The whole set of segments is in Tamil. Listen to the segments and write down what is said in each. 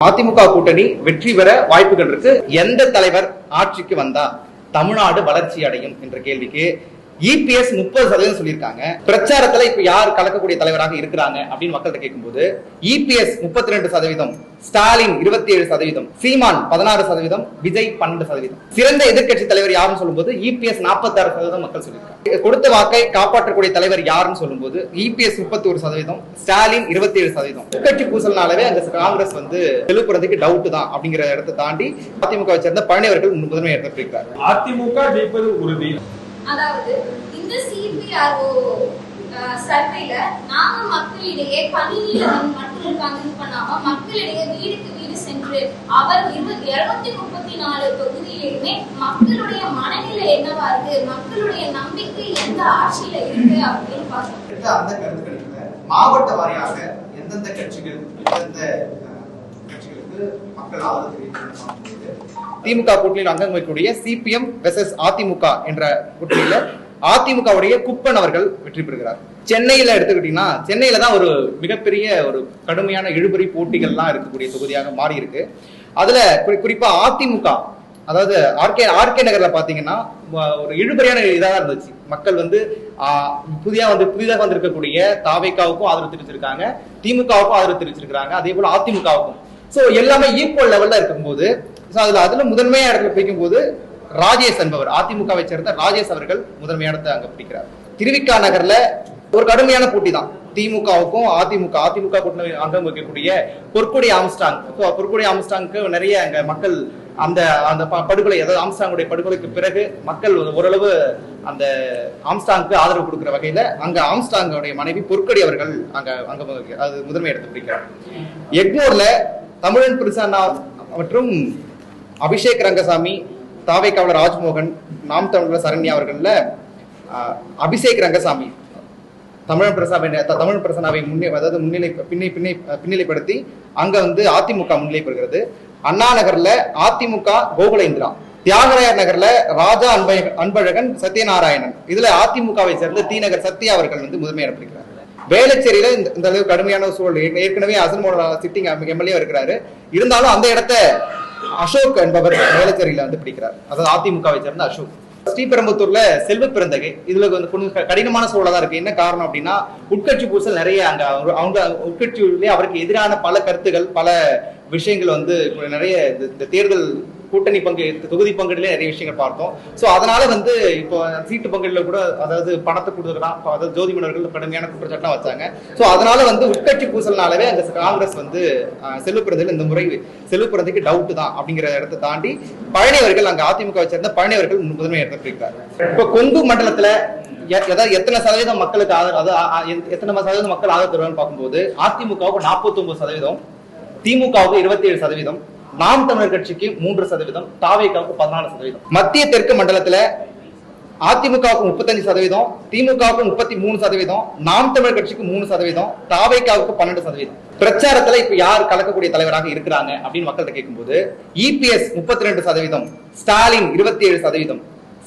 அதிமுக கூட்டணி வெற்றி பெற வாய்ப்புகள் இருக்கு. எந்த தலைவர் ஆட்சிக்கு வந்தா தமிழ்நாடு வளர்ச்சி அடையும் என்ற கேள்விக்கு இபிஎஸ் 30% சொல்லியிருக்காங்க. பிரச்சாரத்துல இப்ப யார் கலக்கக்கூடிய தலைவராக இருக்கிறாங்க அப்படின்னு மக்கள்கிட்ட கேட்கும்போது இபிஎஸ் 32%, ஸ்டாலின் 27%, சீமான் 16%, விஜய் 12%. சிறந்த எதிர்கட்சி தலைவர் யாருன்னு சொல்லும்போது இபிஎஸ் 46% மக்கள் சொல்லியிருக்காங்க. கொடுத்த வாக்கை காப்பாற்றக்கூடிய தலைவர் யாருன்னு சொல்லும்போது இபிஎஸ் 31%, ஸ்டாலின் 27%. எதிர்கட்சி பூசல்னாலவே அந்த காங்கிரஸ் செலுப்புறதுக்கு டவுட் தான் அப்படிங்கிற இடத்தை தாண்டி அதிமுக சேர்ந்த பழனிவர்கள் முதன்மை எடுத்திருக்கிறார். அதிமுக ஜெயிப்பது உறுதி. அதாவது இந்த சிபிஆர்ஓ சர்வேல நாம மக்களிடையே பணியில மட்டும் கணக்கு பண்ணாம மக்களிடையே வீடுக்கு வீடு சென்று அவர் 234 தொகுதியிலுமே மக்களுடைய மனநிலை என்னவா இருக்கு, மக்களுடைய நம்பிக்கை எந்த ஆட்சியில இருக்கு அப்படின்னு பார்த்தோம். அந்த கருத்துக்களுக்கு மாவட்ட வாரியாக எந்தெந்த கட்சிகள் எந்தெந்த கட்சிகளுக்கு மக்கள் ஆதரவு தெரிவிக்கிறாங்க. திமுக கூட்டணியில் அங்கம் வகிக்கக்கூடிய சிபிஎம் வெர்சஸ் அதிமுக என்ற கூட்டணியில அதிமுகவுடைய குப்பன் அவர்கள் வெற்றி பெறுகிறார். சென்னையில எடுத்துக்கிட்டீங்கன்னா சென்னையில தான் ஒரு மிகப்பெரிய ஒரு கடுமையான இழுபறி போட்டிகள்லாம் இருக்கக்கூடிய தொகுதியாக மாறி இருக்கு. அதுல குறிப்பா அதிமுக, அதாவது ஆர்கே நகர்ல பாத்தீங்கன்னா ஒரு இழுபறியான இதாக இருந்துச்சு. மக்கள் புதிதாக வந்திருக்கக்கூடிய தாவேகாவுக்கும் ஆதரவு தெரிவிச்சிருக்காங்க, திமுகவுக்கும் ஆதரவு தெரிவிச்சிருக்காங்க, அதே போல அதிமுகவுக்கும். சோ எல்லாமே ஈக்குவல் லெவல்ல இருக்கும்போது அதுல முதன்மையா இடத்துல பிடிக்கும் போது ராஜேஷ் என்பவர், அதிமுகவை சேர்ந்த ராஜேஷ் அவர்கள் முதன்மையான இடத்தை அங்க பிடிக்கிறார். திருவிக்கா நகர்ல ஒரு கடுமையான போட்டி தான் திமுகவுக்கும் அதிமுக கூட்டணி அங்கம் வகிக்கக்கூடிய பொற்கொடி ஆம்ஸ்டாங்க்கு நிறைய அங்க மக்கள் அந்த படுகொலை, அதாவது ஆம்ஸ்டாங்குடைய படுகொலைக்கு பிறகு மக்கள் ஓரளவு அந்த ஆம்ஸ்டாங்க்கு ஆதரவு கொடுக்கிற வகையில அங்க ஆம்ஸ்டாங்குடைய மனைவி பொற்கொடி அவர்கள் அது முதன்மை இடத்தை பிடிக்கிறார். எக்மோர்ல தமிழன் பிரசன்னா மற்றும் அபிஷேக் ரங்கசாமி, தாவேக்காவலர் ராஜ்மோகன், நாம் தமிழர் சரண்யா அவர்கள்ல அபிஷேக் ரங்கசாமி தமிழ் பிரசன்னாவை பின்னிலைப்படுத்தி அங்க அதிமுக முன்னிலை பெறுகிறது. அண்ணா நகர்ல அதிமுக கோகுலேந்திரா, தியாகராயர் நகர்ல ராஜா அன்பழகன், சத்யநாராயணன், இதுல அதிமுகவை சேர்ந்த தி நகர் சத்யா அவர்கள் முதன்மை இடம்பிடிக்கிறார். வேளச்சேரியில இந்த அளவு கடுமையான சூழல், ஏற்கனவே அசன்மோட சிட்டிங் எம்எல்ஏ இருக்கிறாரு, இருந்தாலும் அந்த இடத்த அசோக் என்பவர் வேளச்சேரியில பிடிக்கிறார். அதாவது அதிமுகவை சேர்ந்த அசோக். ஸ்ரீபெரும்புத்தூர்ல செல்வ பிறந்தகை, இதுல கொஞ்சம் கடினமான சூழலா தான் இருக்கு. என்ன காரணம் அப்படின்னா உட்கட்சி பூசல் நிறைய அவங்க உட்கட்சியிலே அவருக்கு எதிரான பல கருத்துகள், பல விஷயங்கள் நிறைய இந்த தேர்தல் கூட்டணி தொகுதி பங்கீடுல நிறைய விஷயங்கள் பார்த்தோம். சோ அதனால இப்போ சீட்டு பங்கீடுல கூட அதாவது பணத்தை கொடுத்துக்கலாம், அதாவது ஜோதி மன்னர்கள் கடுமையான குற்றச்சாட்டுலாம் வச்சாங்க. சோ அதனால உட்கட்சி பூசல்னாலவே அந்த காங்கிரஸ் செல்வப்பிறந்தையில் இந்த முறை செல்வப்பிறந்தைக்கு டவுட் தான் அப்படிங்கிற இடத்தை தாண்டி பழனிவர்கள் அங்க அதிமுக சேர்ந்த பழனிவர்கள் முதன்மை எடுத்திருக்கிறார். இப்போ கொங்கு மண்டலத்துல எத்தனை சதவீதம் மக்களுக்கு எத்தனை சதவீதம் மக்கள் ஆதரவு தருவான்னு பார்க்கும்போது அதிமுகவுக்கு 49%, திமுகவுக்கு 27%, நாம் தமிழர் கட்சிக்கு 3%, தாவேகாவுக்கு 14%. மத்திய தெற்கு மண்டலத்துல அதிமுகவுக்கு 35%, திமுகவுக்கு 33%, நாம் தமிழர் கட்சிக்கு 3%, தாவேகாவுக்கு 12%. பிரச்சாரத்துல இப்ப யார் கலக்கக்கூடிய தலைவராக இருக்கிறாங்க அப்படின்னு மக்கள்கிட்ட கேட்கும்போது இபிஎஸ் 32%, ஸ்டாலின் 27%,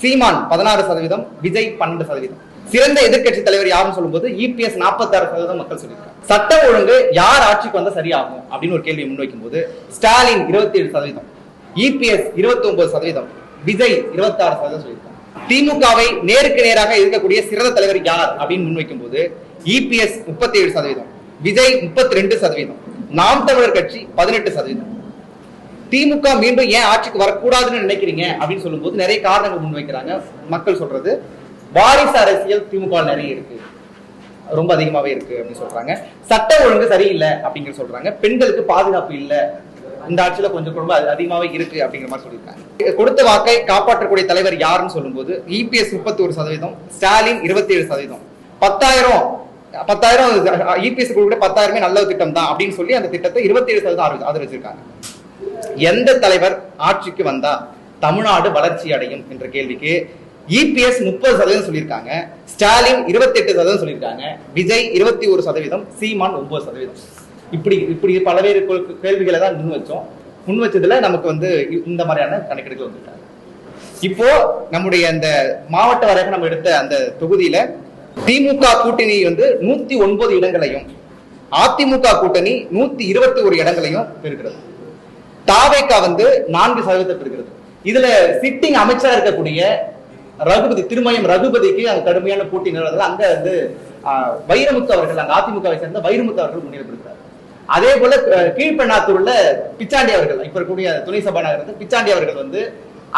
சீமான் 16%, விஜய் 12%. சிறந்த எதிர்கட்சி தலைவர் யாருன்னு சொல்லும்போது இபிஎஸ் 46% மக்கள் சொல்லியிருக்காங்க. சட்டம் ஒழுங்கு யார் ஆட்சிக்கு வந்தா சரியாகும் அப்படின்னு ஒரு கேள்வி முன்வைக்கும் போது ஸ்டாலின் 27%, இபிஎஸ் 29%, விஜய் 26% சொல்லியிருக்காங்க. திமுகவை நேருக்கு நேராக இருக்கக்கூடிய சிறந்த தலைவர் யார் அப்படின்னு முன்வைக்கும் போது இபிஎஸ் 37%, விஜய் 32%, நாம் தமிழர் கட்சி 18%. திமுக மீண்டும் ஏன் ஆட்சிக்கு வரக்கூடாதுன்னு நினைக்கிறீங்க அப்படின்னு சொல்லும் போது நிறைய காரணங்கள் முன்வைக்கிறாங்க. மக்கள் சொல்றது வாரிசு அரசியல் திமுக நிறைய இருக்கு, ரொம்ப அதிகமாவே இருக்கு அப்படின்னு சொல்றாங்க. சட்ட ஒழுங்கு சரியில்லை அப்படிங்கிற சொல்றாங்க. பெண்களுக்கு பாதுகாப்பு இல்ல, இந்த ஆட்சியில கொஞ்சம் ரொம்ப அதிகமாவே இருக்கு அப்படிங்கிற மாதிரி சொல்லியிருக்காங்க. கொடுத்த வாக்கை காப்பாற்றக்கூடிய தலைவர் யாருன்னு சொல்லும்போது இபிஎஸ் 31%, ஸ்டாலின் 27%, 10,000 இபிஎஸ் கூட 10,000 நல்ல திட்டம் தான் அப்படின்னு சொல்லி அந்த திட்டத்தை 27% ஆதரிச்சிருக்காங்க. எந்த தலைவர் ஆட்சிக்கு வந்தா தமிழ்நாடு வளர்ச்சி அடையும் என்ற கேள்விக்கு இபிஎஸ் 30% சொல்லியிருக்காங்க, ஸ்டாலின் 28% சொல்லியிருக்காங்க, விஜய் 21%, சீமான் 9%. இப்படி பல்வேறு கேள்விகளை தான் முன் வச்சதுல நமக்கு இந்த மாதிரியான கணக்கெடுப்பு வந்திருக்காங்க. இப்போ நம்முடைய அந்த மாவட்ட வரைக்கும் நம்ம எடுத்த அந்த தொகுதியில திமுக கூட்டணி 109 இடங்களையும் அதிமுக கூட்டணி 121 இடங்களையும் பெறுகிறது. தாவேகா வந்து 4% பெறுகிறது. இதுல சிட்டிங் அமைச்சரா இருக்கக்கூடிய ரகுபதி, திருமயம் ரகுபதிக்கு அங்க கடுமையான போட்டி நிலவுறது. அங்க வந்து வைரமுத்து அவர்கள், அங்க அதிமுகவை சேர்ந்த வைரமுத்து அவர்கள் முன்னிலைப்படுத்தார். அதே போல கீழ்பெண்ணாத்தூர்ல பிச்சாண்டி அவர்கள், இப்ப இருக்கக்கூடிய துணை சபாநாயகர் பிச்சாண்டி அவர்கள் வந்து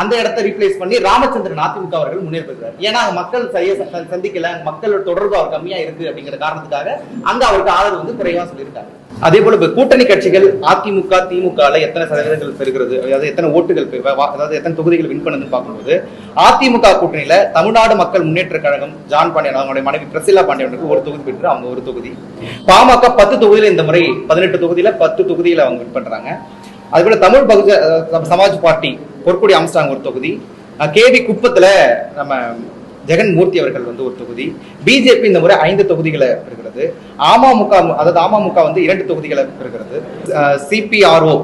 அந்த இடத்தை ரீப்ளேஸ் பண்ணி ராமச்சந்திரன் அதிமுக அவர்கள் முன்னேற்படுகிறார். ஏன்னா மக்கள் சரியா சந்திக்கல, மக்களோட தொடர்பு அவர் கம்மியா இருக்கு அப்படிங்கிற காரணத்துக்காக அங்க அவருக்கு ஆதரவு வந்து குறைவா சொல்லியிருக்காங்க. அதே போல இப்ப கூட்டணி கட்சிகள் அதிமுக திமுக எத்தனை சதவீதங்கள் பெறுகிறது, அதாவது எத்தனை ஓட்டுகள், அதாவது எத்தனை தொகுதிகள் வின் பண்ணுதுன்னு பார்க்கும்போது அதிமுக கூட்டணியில தமிழ்நாடு மக்கள் முன்னேற்ற கழகம் ஜான் பாண்டியன் அவங்களுடைய மனைவி பிரசிலா பாண்டியனுக்கு ஒரு தொகுதி பெற்று அவங்க ஒரு தொகுதி, பாமக 10 தொகுதியில இந்த முறை 18 தொகுதியில 10 தொகுதியில அவங்க வின் பண்றாங்க. அதுபோல தமிழ் சமாஜ் பார்ட்டி பொற்கொடி அம்ஸ்டாங் ஒரு தொகுதி, கேவி குப்பத்துல நம்ம ஜெகன்மூர்த்தி அவர்கள் வந்து ஒரு தொகுதி, பிஜேபி இந்த முறை 5 தொகுதிகளை பெறுகிறது, அமமுக வந்து 2 தொகுதிகளை பெறுகிறது. சிபிஆர்ஓ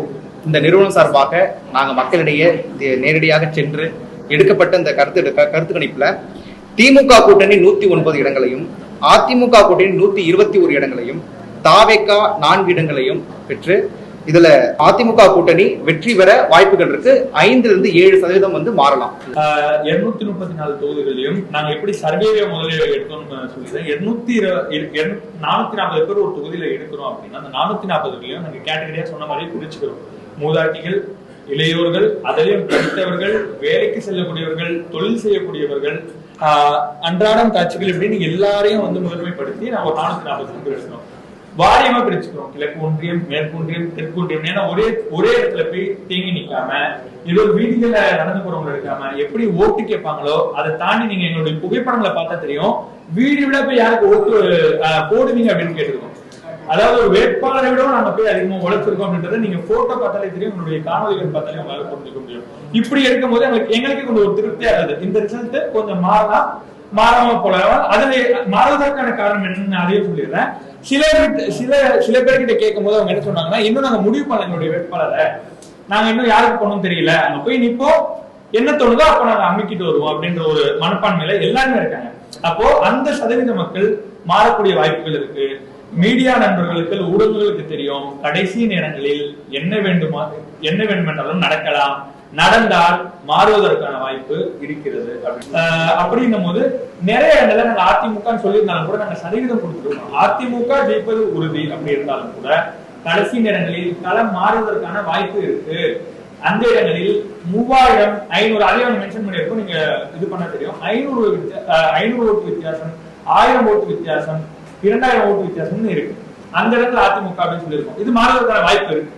இந்த நிறுவனம் சார்பாக நாங்க மக்களிடையே நேரடியாக சென்று எடுக்கப்பட்ட இந்த கருத்து கணிப்புல திமுக கூட்டணி 109 இடங்களையும், அதிமுக கூட்டணி 121 இடங்களையும், தாவேகா 4 இடங்களையும் பெற்று இதுல அதிமுக கூட்டணி வெற்றி பெற வாய்ப்புகள் இருக்கு. 5-7% வந்து மாறலாம். 234 தொகுதிகளையும் நாங்க எப்படி சர்வேவே முதலில் எடுத்தோம்னு சொல்லிடுறேன். 440 பேர் ஒரு தொகுதியில எடுக்கிறோம் அப்படின்னா அந்த 440 நாங்க கேட்டகரியா சொன்ன மாதிரி பிரிச்சுக்கிறோம். மூதாட்டிகள், இளையோர்கள், அதிலையும் படித்தவர்கள், வேலைக்கு செல்லக்கூடியவர்கள், தொழில் செய்யக்கூடியவர்கள், அன்றாடம் காட்சிகள் இப்படின்னு எல்லாரையும் வந்து முதன்மைப்படுத்தி நாங்க ஒரு 440 பேர் எடுக்கிறோம். வாரியமா பிரிச்சுக்கிறோம். கிழக்கு ஒன்றியம், மேற்கு ஒன்றியம், தெற்கு ஒன்றியம். ஏன்னா ஒரே இடத்துல போய் தேங்கி நிக்காம, ஏதோ வீதிகளை நடந்து போறவங்க இருக்காம எப்படி ஓட்டு கேட்பாங்களோ அதை தாண்டி நீங்க எங்களுடைய புகைப்படங்களை பார்த்தா தெரியும், வீடு விட போய் யாருக்கு ஓட்டு போடுவீங்க அப்படின்னு கேட்டிருக்கோம். அதாவது ஒரு வேட்பாளரை விட நாங்க போய் அதிகமா உழைச்சிருக்கோம் அப்படின்றத நீங்க போட்டோ பார்த்தாலே தெரியும், உங்களுடைய காணொலிகள் பார்த்தாலே உங்களால புரிஞ்சுக்க முடியும். இப்படி இருக்கும் போது எங்களுக்கு கொஞ்சம் ஒரு திருப்தியா இருந்தது. இந்த ரிசல்ட் கொஞ்சம் மாறாம போல. அதுல மாறுவதற்கான காரணம் என்னன்னு அதையும் சொல்லிடுறேன். சில பேர்கிட்ட கேட்கும் போது அவங்க என்ன சொன்னாங்கன்னா, இன்னும் நாங்க முடிவு பண்ண எங்களுடைய வேட்பாளரை, நாங்க இன்னும் யாருக்கு போனோம் தெரியல, அங்க போய் நிப்போம், என்ன தோணுதோ அப்ப நாங்க அமைக்கிட்டு வருவோம் அப்படின்ற ஒரு மனப்பான்மையில எல்லாருமே இருக்காங்க. அப்போ அந்த சதவீத மக்கள் மாறக்கூடிய வாய்ப்புகள் இருக்கு. மீடியா நண்பர்களுக்கு, ஊடகங்களுக்கு தெரியும் கடைசி நேரங்களில் என்ன வேண்டுமென்றாலும் நடக்கலாம், நடந்தால் மாறுவதற்கான வாய்ப்பு இருக்கிறது. அப்படின்னும் போது நிறைய இடத்துல நாங்க அதிமுக சொல்லியிருந்தாலும் கூட நாங்க சதவீதம் கொடுத்துருக்கோம். அதிமுக ஜெயிப்பது உறுதி அப்படி இருந்தாலும் கூட கடைசி நேரங்களில் களம் மாறுவதற்கான வாய்ப்பு இருக்கு. அந்த இடங்களில் 3500 அதே மென்ஷன் பண்ணியிருக்கோம், நீங்க இது பண்ண தெரியும். 500 ஓட்டு வித்தியாசம், 1000 ஓட்டு வித்தியாசம், 2000 ஓட்டு வித்தியாசம்னு இருக்கு. அந்த இடத்துல அதிமுக அப்படின்னு சொல்லியிருக்கோம். இது மாறுவதற்கான வாய்ப்பு இருக்கு.